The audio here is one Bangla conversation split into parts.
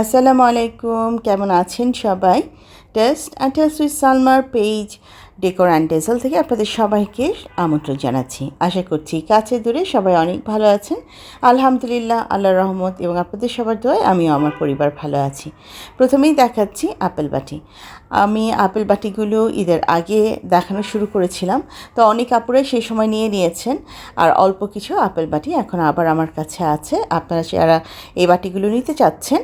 আসসালামু আলাইকুম, কেমন আছেন সবাই? টেস্ট অ্যান্ড টেস্ট উইথ সালমার পেজ ডেকোর অ্যান্ড ডেজাল থেকে আপনাদের সবাইকে আমন্ত্রণ জানাচ্ছি। আশা করছি কাছে দূরে সবাই অনেক ভালো আছেন। আলহামদুলিল্লাহ, আল্লাহর রহমত এবং আপনাদের সবার দোয়ায় আমিও আমার পরিবার ভালো আছি। প্রথমেই দেখাচ্ছি আপেল বাটি। আমি আপেল বাটিগুলো ঈদের আগে দেখানো শুরু করেছিলাম, তো অনেক আপুরাই সেই সময় নিয়ে নিয়েছেন। আর অল্প কিছু আপেল বাটি এখন আবার আমার কাছে আছে। আপনারা যারা এই বাটিগুলো নিতে চাচ্ছেন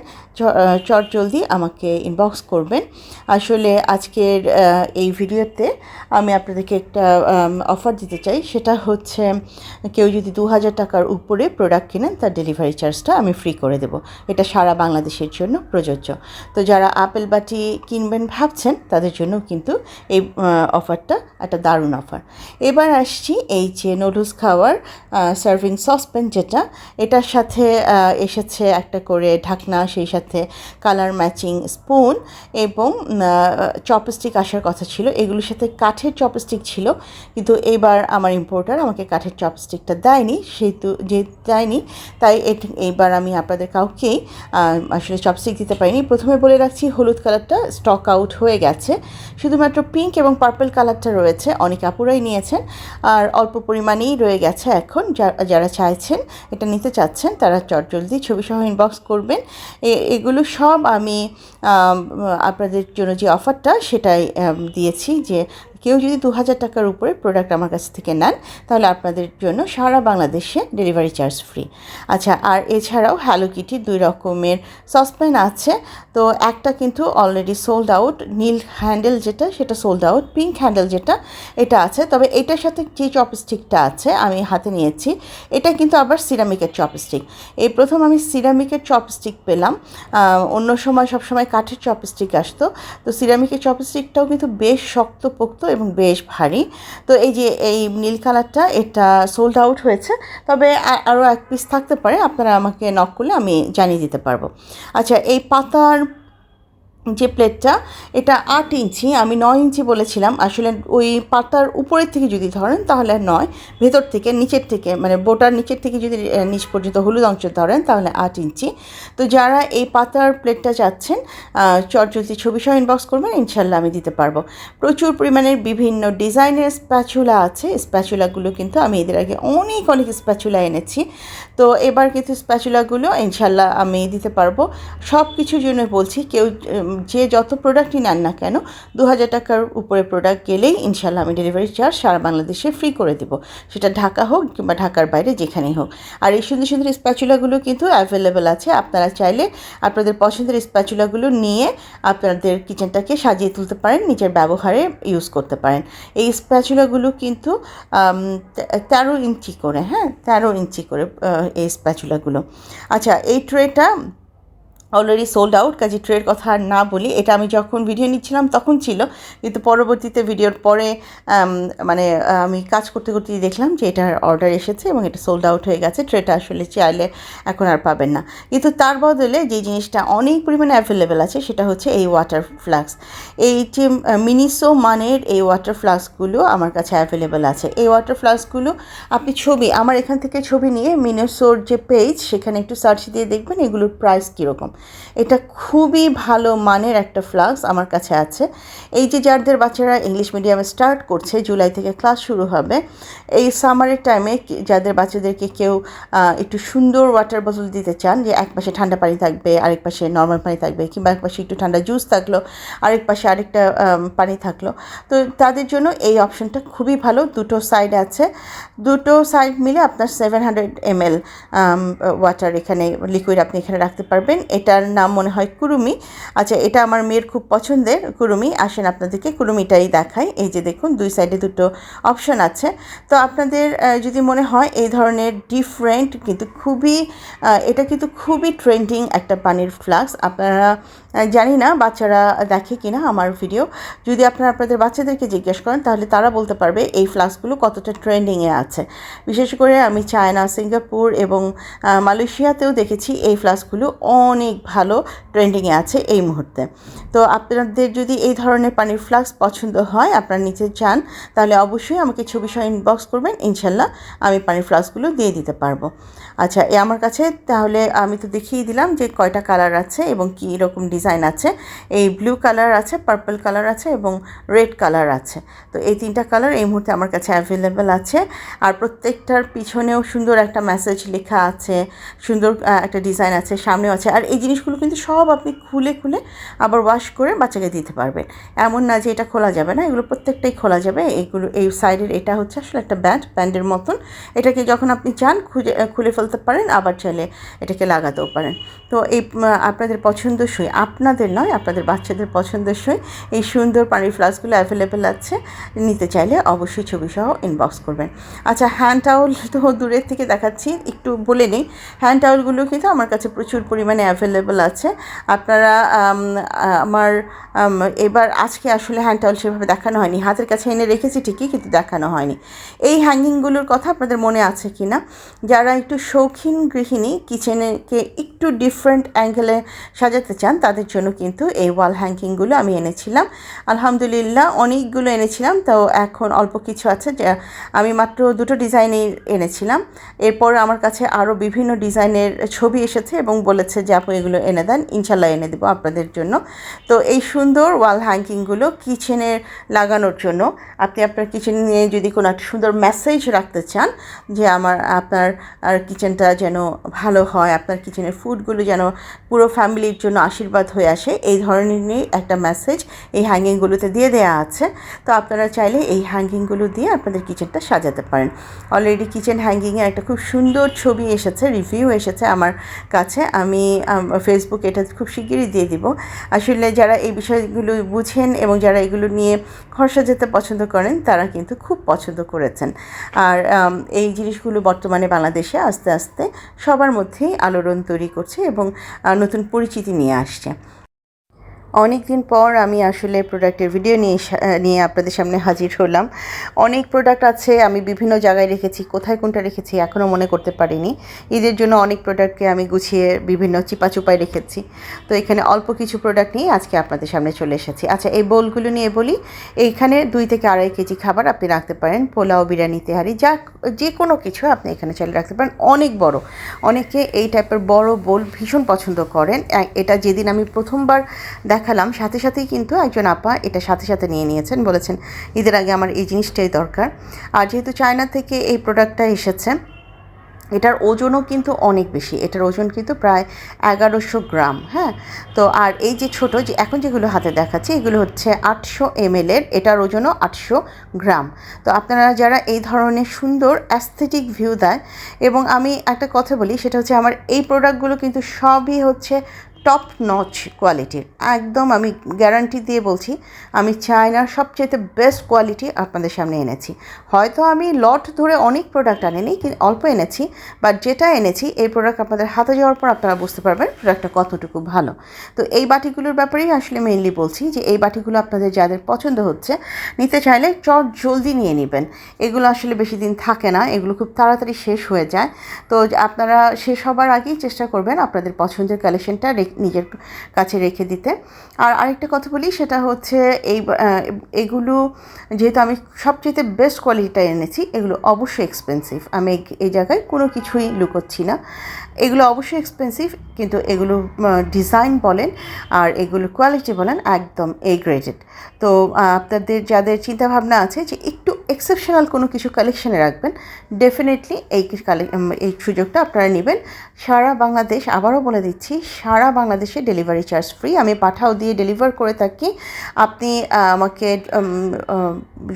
চটজলদি আমাকে ইনবক্স করবেন। আসলে আজকের এই ভিডিওতে আমি আপনাদেরকে একটা অফার দিতে চাই। সেটা হচ্ছে কেউ যদি 2000 টাকার উপরে প্রোডাক্ট কিনেন তার ডেলিভারি চার্জটা আমি ফ্রি করে দেব। এটা সারা বাংলাদেশের জন্য প্রযোজ্য। তো যারা আপেল বাটি কিনবেন ভাবছেন তাদের জন্য কিন্তু এই অফারটা একটা দারুণ অফার। এবার আসছি এই যে নুডলস খাওয়ার সার্ভিং সসপ্যান, যেটা এটার সাথে এসেছে একটা করে ঢাকনা, সেই সাথে কালার ম্যাচিং স্পুন এবং চপস্টিক আসার কথা ছিল। এগুলোর সাথে কাঠের চপস্টিক ছিল, কিন্তু এবার আমার ইম্পোর্টার আমাকে কাঠের চপস্টিকটা দেয়নি। যেহেতু দেয়নি তাই এইবার আমি আপনাদের কাউকেই আসলে চপস্টিক দিতে পারিনি। প্রথমে বলে রাখছি, হলুদ কালারটা স্টক আউট হয়ে গেছে, শুধুমাত্র পিঙ্ক এবং পার্পল কালারটা রয়েছে। অনেক আপুরাই নিয়েছেন আর অল্প পরিমাণেই রয়ে গেছে। এখন যারা চাইছেন, এটা নিতে চাচ্ছেন, তারা চটজলদি ছবিসহ ইনবক্স করবেন। এগুলো সব আমি আপনাদের জন্য যে অফারটা সেটাই দিয়েছি, যে কেউ যদি 2000 টাকার উপরে প্রোডাক্ট আমার কাছ থেকে নেন তাহলে আপনাদের জন্য সারা বাংলাদেশে ডেলিভারি চার্জ ফ্রি। আচ্ছা, আর এছাড়াও হ্যালো কিটির 2 রকমের সসপ্যান আছে। তো একটা কিন্তু অলরেডি সোল্ড আউট, নীল হ্যান্ডেল যেটা সেটা সোল্ড আউট, পিঙ্ক হ্যান্ডেল যেটা এটা আছে। তবে এটার সাথে যে চপস্টিকটা আছে আমি হাতে নিয়েছি, এটা কিন্তু আবার সিরামিকের চপস্টিক। এই প্রথম আমি সিরামিকের চপস্টিক পেলাম। অন্য সময় সবসময় কাঠের চপস্টিক আসতো। তো সিরামিকের চপস্টিকটাও কিন্তু বেশ শক্তপোক্ত এবং বেশ ভারী। তো এই যে এই নীল কালারটা, এটা সোল্ড আউট হয়েছে। তবে আরও এক পিস থাকতে পারে, আপনারা আমাকে নক করলে আমি জানিয়ে দিতে পারবো। আচ্ছা, এই পাতার যে প্লেটটা, এটা 8 ইঞ্চি, আমি 9 ইঞ্চি বলেছিলাম। আসলে ওই পাতার উপরের থেকে যদি ধরেন তাহলে 9, ভেতর থেকে নিচের থেকে মানে বোটার নিচের থেকে যদি নিচ পর্যন্ত হলুদ অংশ ধরেন তাহলে 8 ইঞ্চি। তো যারা এই পাতার প্লেটটা চাচ্ছেন চটজলদি ছবিসহ ইনবক্স করবেন, ইনশাল্লাহ আমি দিতে পারবো। প্রচুর পরিমাণের বিভিন্ন ডিজাইনের স্প্যাচুলা আছে। স্প্যাচুলাগুলো কিন্তু আমি এদের আগে অনেক স্প্যাচুলা এনেছি। তো এবার কিন্তু স্প্যাচুলাগুলো ইনশাল্লাহ আমি দিতে পারবো। সব কিছুর জন্য বলছি, কেউ যে যত প্রোডাক্টই নেন না কেন 2000 টাকার উপরে প্রোডাক্ট গেলেই ইনশাল্লাহ আমি ডেলিভারি চার্জ সারা বাংলাদেশে ফ্রি করে দেবো, সেটা ঢাকা হোক কিংবা ঢাকার বাইরে যেখানেই হোক। আর এই সুন্দর সুন্দর স্প্যাচুলাগুলো কিন্তু অ্যাভেলেবেল আছে। আপনারা চাইলে আপনাদের পছন্দের স্প্যাচুলাগুলো নিয়ে আপনাদের কিচেনটাকে সাজিয়ে তুলতে পারেন, নিজের ব্যবহারে ইউজ করতে পারেন। এই স্প্যাচুলাগুলো কিন্তু 13 ইঞ্চি করে, 13 ইঞ্চি করে এই স্প্যাচুলাগুলো। আচ্ছা, এই ট্রেটা অলরেডি সোল্ড আউট, কাজে ট্রের কথা আর না বলি। এটা আমি যখন ভিডিও নিচ্ছিলাম তখন ছিল, কিন্তু পরবর্তীতে ভিডিওর পরে আমি কাজ করতে করতে দেখলাম যে এটার অর্ডার এসেছে এবং এটা সোল্ড আউট হয়ে গেছে। ট্রেটা আসলে চাইলে এখন আর পাবেন না, কিন্তু তার বদলে যে জিনিসটা অনেক পরিমাণে অ্যাভেলেবেল আছে সেটা হচ্ছে এই ওয়াটার ফ্লাস্ক। এই যে মিনিসো মানের এই ওয়াটার ফ্লাস্কগুলো আমার কাছে অ্যাভেলেবেল আছে। এই ওয়াটার ফ্লাস্কগুলো আপনি আমার এখান থেকে ছবি নিয়ে মিনিসোর যে পেজ সেখানে একটু সার্চ দিয়ে দেখবেন এগুলোর প্রাইস কীরকম। এটা খুবই ভালো মানের একটা ফ্লাস্ক আমার কাছে আছে। এই যে যাদের বাচ্চারা ইংলিশ মিডিয়ামে স্টার্ট করছে, জুলাই থেকে ক্লাস শুরু হবে, এই সামারের টাইমে যাদের বাচ্চাদেরকে কেউ একটু সুন্দর ওয়াটার বোতল দিতে চান, যে এক পাশে ঠান্ডা পানি থাকবে, আরেক পাশে নর্মাল পানি থাকবে, কিংবা এক পাশে একটু ঠান্ডা জুস থাকলো, আরেক পাশে আরেকটা পানি থাকলো, তো তাদের জন্য এই অপশনটা খুবই ভালো। দুটো সাইড আছে, দুটো সাইড মিলে আপনার 700 ml ওয়াটার এখানে লিকুইড আপনি এখানে রাখতে পারবেন। এটার নাম মনে হয় কুরুমি। আচ্ছা, এটা আমার মেয়ের খুব পছন্দের কুরুমি। আসেন আপনাদেরকে কুরুমিটাই দেখাই। এই যে দেখুন, দুই সাইডে দুটো অপশন আছে। তো আপনাদের যদি মনে হয় এই ধরনের ডিফারেন্ট, কিন্তু এটা কিন্তু খুবই ট্রেন্ডিং একটা পানির ফ্লাস্ক। আপনারা জানি না বাচ্চারা দেখে কিনা আমার ভিডিও, যদি আপনারা আপনাদের বাচ্চাদেরকে জিজ্ঞেস করেন তাহলে তারা বলতে পারবে এই ফ্লাস্কগুলো কতটা ট্রেন্ডিংয়ে আছে। বিশেষ করে আমি চায়না, সিঙ্গাপুর এবং মালয়েশিয়াতেও দেখেছি এই ফ্লাস্কগুলো অনেক ভালো ট্রেন্ডিংয়ে আছে এই মুহূর্তে। তো আপনাদের যদি এই ধরনের পানির ফ্লাস্ক পছন্দ হয়, আপনারা নিতে চান, তাহলে অবশ্যই আমাকে ছবি সহ ইনবক্স করবেন, ইনশাল্লাহ আমি পানির ফ্লাস্কগুলো দিয়ে দিতে পারবো। আচ্ছা, আমার কাছে তাহলে আমি তো দেখিয়ে দিলাম যে কয়টা কালার আছে এবং কী রকম ডিজাইন আছে। এই ব্লু কালার আছে, পার্পল কালার আছে এবং রেড কালার আছে। তো এই 3টা কালার এই মুহূর্তে আমার কাছে অ্যাভেলেবেল আছে। আর প্রত্যেকটার পিছনেও সুন্দর একটা মেসেজ লেখা আছে, সুন্দর একটা ডিজাইন আছে, সামনেও আছে। আর এই জিনিসগুলো কিন্তু সব আপনি খুলে খুলে আবার ওয়াশ করে বাচ্চাকে দিতে পারবেন। এমন না যে এটা খোলা যাবে না, এগুলো প্রত্যেকটাই খোলা যাবে। এইগুলো এই সাইডের এটা হচ্ছে আসলে একটা ব্যান্ডের মতন। এটাকে যখন আপনি চান খুলে ফেলতে পারেন, আবার চাইলে এটাকে লাগাতেও পারেন। তো এই আপনাদের পছন্দসই, আপনাদের নয়, আপনাদের বাচ্চাদের পছন্দসই এই সুন্দর পানির ফ্লাস্কগুলো অ্যাভেলেবেল আছে। নিতে চাইলে অবশ্যই ছবি সহ ইনবক্স করবেন। আচ্ছা, হ্যান্ড টাওয়াল তো দূরের থেকে দেখাচ্ছি, একটু বলে নিই। হ্যান্ড টাওয়ালগুলো কিন্তু আমার কাছে প্রচুর পরিমাণে অ্যাভেলেবেল আছে। আপনারা আমার এবার আজকে আসলে হ্যান্ড টাওয়াল সেভাবে দেখানো হয়নি, হাতের কাছে এনে রেখেছি ঠিকই, কিন্তু দেখানো হয়নি। এই হ্যাঙ্গিংগুলোর কথা আপনাদের মনে আছে কি না? যারা একটু শৌখিন গৃহিণী, কিচেনকে একটু ডিফারেন্ট অ্যাঙ্গেলে সাজাতে চান, তাদের জন্য কিন্তু এই ওয়াল হ্যাঙ্গিংগুলো আমি এনেছিলাম। আলহামদুলিল্লাহ অনেকগুলো এনেছিলাম, তো এখন অল্প কিছু আছে। যে আমি মাত্র 2টো ডিজাইনই এনেছিলাম। এরপর আমার কাছে আরও বিভিন্ন ডিজাইনের ছবি এসেছে এবং বলেছে যে আপনি এগুলো এনে দেন, ইনশাল্লাহ এনে দেবো আপনাদের জন্য। তো এই সুন্দর ওয়াল হ্যাঙ্গিংগুলো কিচেনে লাগানোর জন্য, আপনি আপনার কিচেনে নিয়ে যদি কোনো একটা সুন্দর মেসেজ রাখতে চান যে আপনার কিচেনটা যেন ভালো হয়, আপনার কিচেনের ফুডগুলো যেন পুরো ফ্যামিলির জন্য আশীর্বাদ হয়ে আসে, এই ধরনের নিয়ে একটা মেসেজ এই হ্যাঙ্গিংগুলোতে দিয়ে দেওয়া আছে। তো আপনারা চাইলে এই হ্যাঙ্গিংগুলো দিয়ে আপনাদের কিচেনটা সাজাতে পারেন। অলরেডি কিচেন হ্যাঙ্গিংয়ের একটা খুব সুন্দর ছবি এসেছে, রিভিউ এসেছে আমার কাছে। আমি ফেসবুকে এটা খুব শিগগিরই দিয়ে দিব। আসলে যারা এই বিষয়গুলো বুঝেন এবং যারা এগুলো নিয়ে ঘর সাজাতে পছন্দ করেন, তারা কিন্তু খুব পছন্দ করেছেন। আর এই জিনিসগুলো বর্তমানে বাংলাদেশে আস্তে আস্তে সবার মধ্যেই আলোড়ন তৈরি করছে এবং নতুন পরিচিতি নিয়ে আসছে। অনেক দিন পর আমি আসলে প্রোডাক্টের ভিডিও নিয়ে আপনাদের সামনে হাজির হলাম। অনেক প্রোডাক্ট আছে, আমি বিভিন্ন জায়গায় রেখেছি, কোথায় কোনটা রেখেছি এখনও মনে করতে পারিনি। ঈদের জন্য অনেক প্রোডাক্টকে আমি গুছিয়ে বিভিন্ন চিপাচুপায় রেখেছি। তো এখানে অল্প কিছু প্রোডাক্ট নিয়ে আজকে আপনাদের সামনে চলে এসেছি। আচ্ছা, এই বোলগুলো নিয়ে বলি। এইখানে 2 থেকে আড়াই কেজি খাবার আপনি রাখতে পারেন, পোলাও, বিরিয়ানি, তেহারি, যে কোনো কিছু আপনি এখানে চাইলে রাখতে পারেন। অনেক বড়, অনেকে এই টাইপের বড় বোল ভীষণ পছন্দ করেন। এটা যেদিন আমি প্রথমবার দেখালাম, সাথে সাথেই কিন্তু একজন আপা এটা সাথে সাথে নিয়ে নিয়েছেন, বলেছেন ঈদের আগে আমার এই জিনিসটাই দরকার। আর যেহেতু চায়না থেকে এই প্রোডাক্টটা এসেছে, এটার ওজনও কিন্তু অনেক বেশি। এটার ওজন কিন্তু প্রায় 1100 গ্রাম। হ্যাঁ, তো আর এই যে ছোট যে এখন যেগুলো হাতে দেখাচ্ছি, এগুলো হচ্ছে 800 ml এর, এটার ওজনও 800 গ্রাম। তো আপনারা যারা এই ধরনের সুন্দর অ্যাস্থেটিক ভিউ দেয়, এবং আমি একটা কথা বলি, সেটা হচ্ছে আমার এই প্রোডাক্টগুলো কিন্তু সবই হচ্ছে টপ নচ কোয়ালিটির। একদম আমি গ্যারান্টি দিয়ে বলছি, আমি চায়নার সবচেয়ে বেস্ট কোয়ালিটি আপনাদের সামনে এনেছি। হয়তো আমি লট ধরে অনেক প্রোডাক্ট আনিনি, কিন্তু অল্প এনেছি, বাট যেটা এনেছি এই প্রোডাক্ট আপনাদের হাতে যাওয়ার পর আপনারা বুঝতে পারবেন প্রোডাক্টটা কতটুকু ভালো। তো এই বাটিগুলোর ব্যাপারেই আসলে মেইনলি বলছি, যে এই বাটিগুলো আপনাদের যাদের পছন্দ হচ্ছে, নিতে চাইলে জলদি নিয়ে নেবেন। এগুলো আসলে বেশি দিন থাকে না, এগুলো খুব তাড়াতাড়ি শেষ হয়ে যায়। তো আপনারা শেষ হবার আগেই চেষ্টা করবেন আপনাদের পছন্দের কালেকশনটা নিজের কাছে রেখে দিতে। আর আরেকটা কথা বলি, সেটা হচ্ছে এগুলো যেহেতু আমি সবচেয়ে বেস্ট কোয়ালিটিটা এনেছি, এগুলো অবশ্যই এক্সপেন্সিভ। আমি এই জায়গায় কোনো কিছুই লুকোচ্ছি না, এগুলো অবশ্যই এক্সপেন্সিভ, কিন্তু এগুলো ডিজাইন বলেন আর এগুলো কোয়ালিটি বলেন একদম এ গ্রেডেড। তো আপনাদের যাদের চিন্তাভাবনা আছে যে একটু এক্সেপশনাল কোনো কিছু কালেকশানে রাখবেন, ডেফিনেটলি এই সুযোগটা আপনারা নেবেন। সারা বাংলাদেশ, আবারও বলে দিচ্ছি, সারা বাংলাদেশে ডেলিভারি চার্জ ফ্রি। আমি পাঠাও দিয়ে ডেলিভার করে থাকি। আপনি আমাকে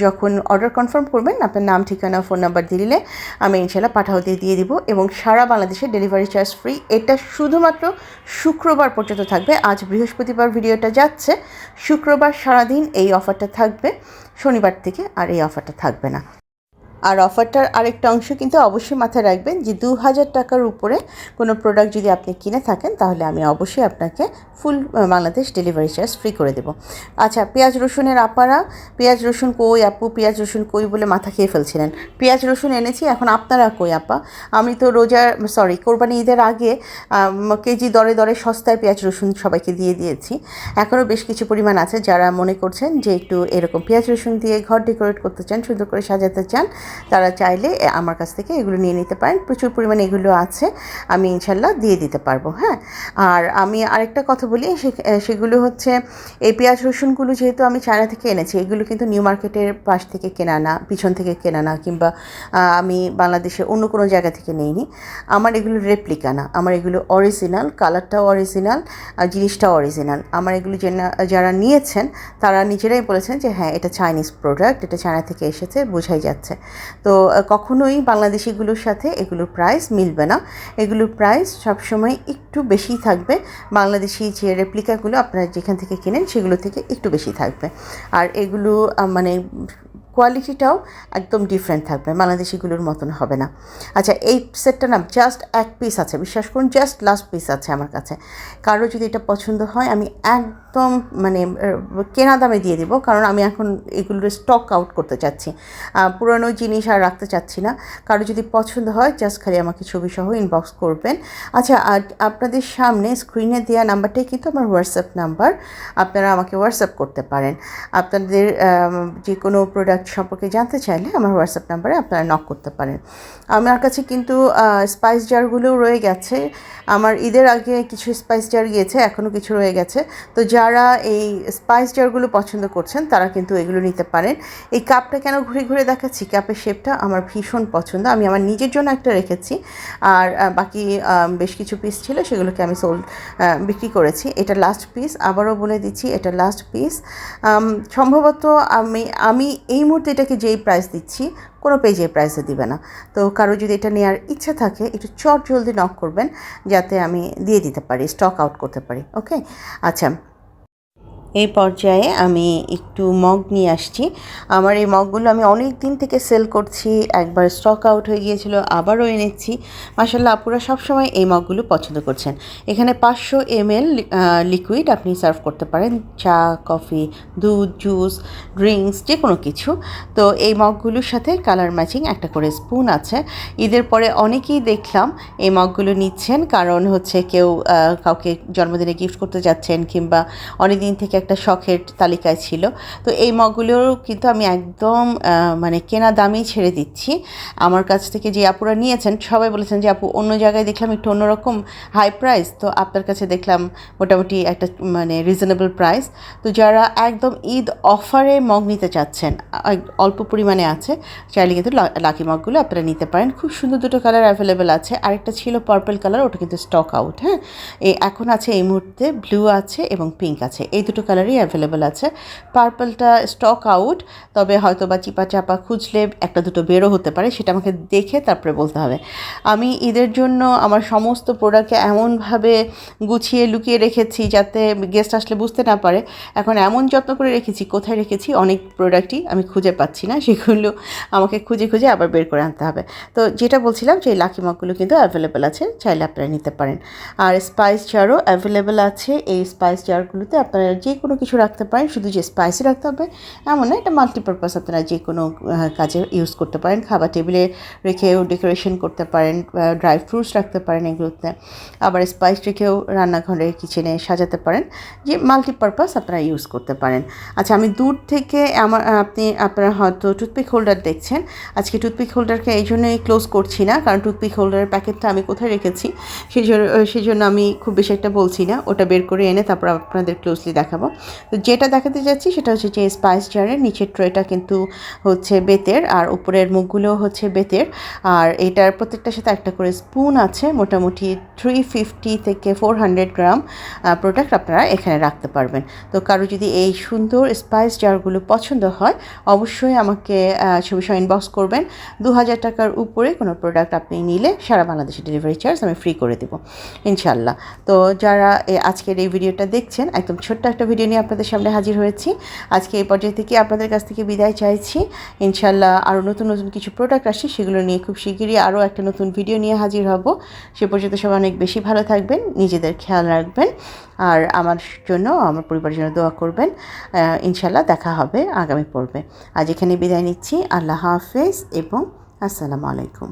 যখন অর্ডার কনফার্ম করবেন, আপনার নাম, ঠিকানা, ফোন নাম্বার দিলে আমি ইনশাল্লাহ পাঠাও দিয়ে দিব, এবং সারা বাংলাদেশে ডেলিভারি চার্জ ফ্রি। এটা শুধুমাত্র শুক্রবার পর্যন্ত থাকবে। আজ বৃহস্পতিবার ভিডিওটা যাচ্ছে, শুক্রবার সারাদিন এই অফারটা থাকবে, শনিবার থেকে আর এই অফারটা থাকবে না। আর অফারটার আরেকটা অংশ কিন্তু অবশ্যই মাথায় রাখবেন যে 2000 টাকার উপরে কোনো প্রোডাক্ট যদি আপনি কিনে থাকেন তাহলে আমি অবশ্যই আপনাকে ফুল বাংলাদেশ ডেলিভারি চার্জ ফ্রি করে দেবো। আচ্ছা, পেঁয়াজ রসুনের আপারা পেঁয়াজ রসুন কই আপু, পেঁয়াজ রসুন কই বলে মাথা খেয়ে ফেলছিলেন। পেঁয়াজ রসুন এনেছি, এখন আপনারা কই আপা? আমি তো কোরবানি ঈদের আগে কেজি দরে দরে সস্তায় পেঁয়াজ রসুন সবাইকে দিয়ে দিয়েছি। এখনও বেশ কিছু পরিমাণ আছে যারা মনে করছেন যে একটু এরকম পেঁয়াজ রসুন দিয়ে ঘর ডেকোরেট করতে চান, সুন্দর করে সাজাতে চান, তারা চাইলে আমার কাছ থেকে এগুলো নিয়ে নিতে পারেন। প্রচুর পরিমাণে এগুলো আছে, আমি ইনশাল্লাহ দিয়ে দিতে পারবো। হ্যাঁ, আর আমি আরেকটা কথা বলি, সেগুলো হচ্ছে এই পেঁয়াজ রসুনগুলো যেহেতু আমি চায়না থেকে এনেছি, এগুলো কিন্তু নিউ মার্কেটের পাশ থেকে কেনা না, পিছন থেকে কেনা না, কিংবা আমি বাংলাদেশের অন্য কোনো জায়গা থেকে নিইনি। আমার এগুলো রেপ্লিকা না, আমার এগুলো অরিজিনাল, কালারটাও অরিজিনাল আর জিনিসটাও অরিজিনাল। আমার এগুলো যারা নিয়েছেন তারা নিজেরাই বলেছেন যে হ্যাঁ এটা চাইনিজ প্রোডাক্ট, এটা চায়না থেকে এসেছে, বোঝাই যাচ্ছে। তো কখনোই বাংলাদেশিগুলোর সাথে এগুলোর প্রাইস মিলবে না, এগুলোর প্রাইস সবসময় একটু বেশি থাকবে। বাংলাদেশি যে রেপ্লিকাগুলো আপনারা যেখান থেকে কেনেন সেগুলো থেকে একটু বেশি থাকবে, আর এগুলো মানে কোয়ালিটিটাও একদম ডিফারেন্ট থাকবে, বাংলাদেশিগুলোর মতন হবে না। আচ্ছা, এই সেটটা না জাস্ট এক পিস আছে, বিশ্বাস করুন জাস্ট লাস্ট পিস আছে আমার কাছে। কারো যদি এটা পছন্দ হয় আমি একদম মানে কেনা দামে দিয়ে দেবো, কারণ আমি এখন এগুলোর স্টক আউট করতে চাচ্ছি, পুরনো জিনিস আর রাখতে চাচ্ছি না। কারো যদি পছন্দ হয় জাস্ট খালি আমাকে ছবি সহ ইনবক্স করবেন। আচ্ছা, আর আপনাদের সামনে স্ক্রিনে দেওয়া নাম্বারটাই কিন্তু আমার হোয়াটসঅ্যাপ নাম্বার, আপনারা আমাকে হোয়াটসঅ্যাপ করতে পারেন। আপনাদের যে কোনো প্রোডাক্ট সম্পর্কে জানতে চাইলে আমার হোয়াটসঅ্যাপ নাম্বারে আপনারা নক করতে পারেন। আমার কাছে কিন্তু স্পাইস জারগুলোও রয়ে গেছে, আমার ঈদের আগে কিছু স্পাইস জার গিয়েছে, এখনও কিছু রয়ে গেছে। তো যারা এই স্পাইস জারগুলো পছন্দ করছেন তারা কিন্তু এগুলো নিতে পারেন। এই কাপটা কেন ঘুরে ঘুরে দেখাচ্ছি, কাপের শেপটা আমার ভীষণ পছন্দ, আমি আমার নিজের জন্য একটা রেখেছি, আর বাকি বেশ কিছু পিস ছিল সেগুলোকে আমি বিক্রি করেছি। এটা লাস্ট পিস, আবারও বলে দিচ্ছি এটা লাস্ট পিস। সম্ভবত আমি এই মুহূর্তে এটাকে যেই প্রাইস দিচ্ছি কোনো পেজে প্রাইসে দিবে না। তো কারো যদি এটা নেওয়ার ইচ্ছা থাকে একটু জলদি নক করবেন যাতে আমি দিয়ে দিতে পারি, স্টক আউট করতে পারি। ওকে, আচ্ছা, এই পর্যায়ে আমি একটু মগ নিয়ে আসছি। আমার এই মগগুলো আমি অনেক দিন থেকে সেল করছি, একবার স্টক আউট হয়ে গিয়েছিল, আবারও এনেছি। মাশাআল্লাহ, আপুরা সবসময় এই মগগুলো পছন্দ করছেন। এখানে 500 ml লিকুইড আপনি সার্ভ করতে পারেন, চা, কফি, দুধ, জুস, ড্রিঙ্কস, যে কোনো কিছু। তো এই মগগুলোর সাথে কালার ম্যাচিং একটা করে স্পুন আছে। ঈদের পরে অনেকেই দেখলাম এই মগগুলো নিচ্ছেন, কারণ হচ্ছে কেউ কাউকে জন্মদিনে গিফট করতে যাচ্ছেন, কিংবা অনেক দিন থেকে একটা শখের তালিকায় ছিল। তো এই মগগুলোর কিন্তু আমি একদম মানে কেনা দামেই ছেড়ে দিচ্ছি। আমার কাছ থেকে যে আপুরা নিয়েছেন সবাই বলেছেন যে আপু অন্য জায়গায় দেখলাম একটু অন্যরকম হাই প্রাইস, তো আপনার কাছে দেখলাম মোটামুটি একটা মানে রিজনেবল প্রাইস। তো যারা একদম ঈদ অফারে মগ নিতে চাচ্ছেন, অল্প পরিমাণে আছে, চাইলে কিন্তু লাকি মগগুলো আপনারা নিতে পারেন। খুব সুন্দর দুটো কালার অ্যাভেলেবেল আছে, আরেকটা ছিল পার্পল কালার, ওটা কিন্তু স্টক আউট। হ্যাঁ, এখন আছে এই মুহূর্তে ব্লু আছে এবং পিঙ্ক আছে, এই দুটো কালারই অ্যাভেলেবেল আছে। পার্পলটা স্টক আউট, তবে হয়তো বা চিপা চাপা খুঁজলে একটা দুটো বেরো হতে পারে, সেটা আমাকে দেখে তারপরে বলতে হবে। আমি ঈদের জন্য আমার সমস্ত প্রোডাক্টকে এমনভাবে গুছিয়ে লুকিয়ে রেখেছি যাতে গেস্ট আসলে বুঝতে না পারে। এখন এমন যত্ন করে রেখেছি, কোথায় রেখেছি অনেক প্রোডাক্টই আমি খুঁজে পাচ্ছি না, সেগুলো আমাকে খুঁজে খুঁজে আবার বের করে আনতে হবে। তো যেটা বলছিলাম যে লাকি মগগুলো কিন্তু অ্যাভেলেবেল আছে, চাইলে আপনারা নিতে পারেন। আর স্পাইস জারও অ্যাভেলেবেল আছে, এই স্পাইস জারগুলোতে আপনারা যে কোনো কিছু রাখতে পারেন, শুধু যে স্পাইসি রাখতে হবে এমন না, এটা মাল্টিপারপাস, আপনারা যে কোনো কাজে ইউজ করতে পারেন। খাবার টেবিলে রেখেও ডেকোরেশন করতে পারেন, ড্রাই ফ্রুটস রাখতে পারেন এগুলোতে, আবার স্পাইস রেখেও রান্নাঘরে কিচেনে সাজাতে পারেন, যে মাল্টিপারপাস আপনারা ইউজ করতে পারেন। আচ্ছা, আমি দূর থেকে আপনারা হয়তো টুথপিক হোল্ডার দেখছেন, আজকে টুথপিক হোল্ডারকে এই জন্যই ক্লোজ করছি না, কারণ টুথপিক হোল্ডারের প্যাকেটটা আমি কোথায় রেখেছি সেই জন্য আমি খুব বেশি একটা বলছি না, ওটা বের করে এনে তারপর আপনাদের ক্লোজলি দেখাবো। তো যেটা দেখাতে যাচ্ছি সেটা হচ্ছে যে স্পাইস জারের নিচের ট্রেটা কিন্তু হচ্ছে বেতের, আর উপরের মুখগুলোও হচ্ছে বেতের, আর এটার প্রত্যেকটার সাথে একটা করে স্পুন আছে। মোটামুটি 350 থেকে 400 গ্রাম প্রোডাক্ট আপনারা এখানে রাখতে পারবেন। তো কারো যদি এই সুন্দর স্পাইস জারগুলো পছন্দ হয় অবশ্যই আমাকে ছবি সহ ইনবক্স করবেন। 2000 টাকার উপরে কোনো প্রোডাক্ট আপনি নিলে সারা বাংলাদেশে ডেলিভারি চার্জ আমি ফ্রি করে দেবো ইনশাল্লাহ। তো যারা আজকের এই ভিডিওটা দেখছেন, একদম ছোট্ট একটা ভিডিও ভিডিও নিয়ে আপনাদের সামনে হাজির হয়েছি। আজকে এই পর্যায়ে থেকে আপনাদের কাছ থেকে বিদায় চাইছি। ইনশাল্লাহ আরও নতুন নতুন কিছু প্রোডাক্ট আসছে, সেগুলো নিয়ে খুব শিগগিরই আরও একটা নতুন ভিডিও নিয়ে হাজির হব। সে পর্যন্ত সবাই অনেক বেশি ভালো থাকবেন, নিজেদের খেয়াল রাখবেন, আর আমার জন্য, আমার পরিবারের জন্য দোয়া করবেন। ইনশাল্লাহ দেখা হবে আগামী পর্বে। আজ এখানে বিদায় নিচ্ছি। আল্লাহ হাফেজ এবং আসসালামু আলাইকুম।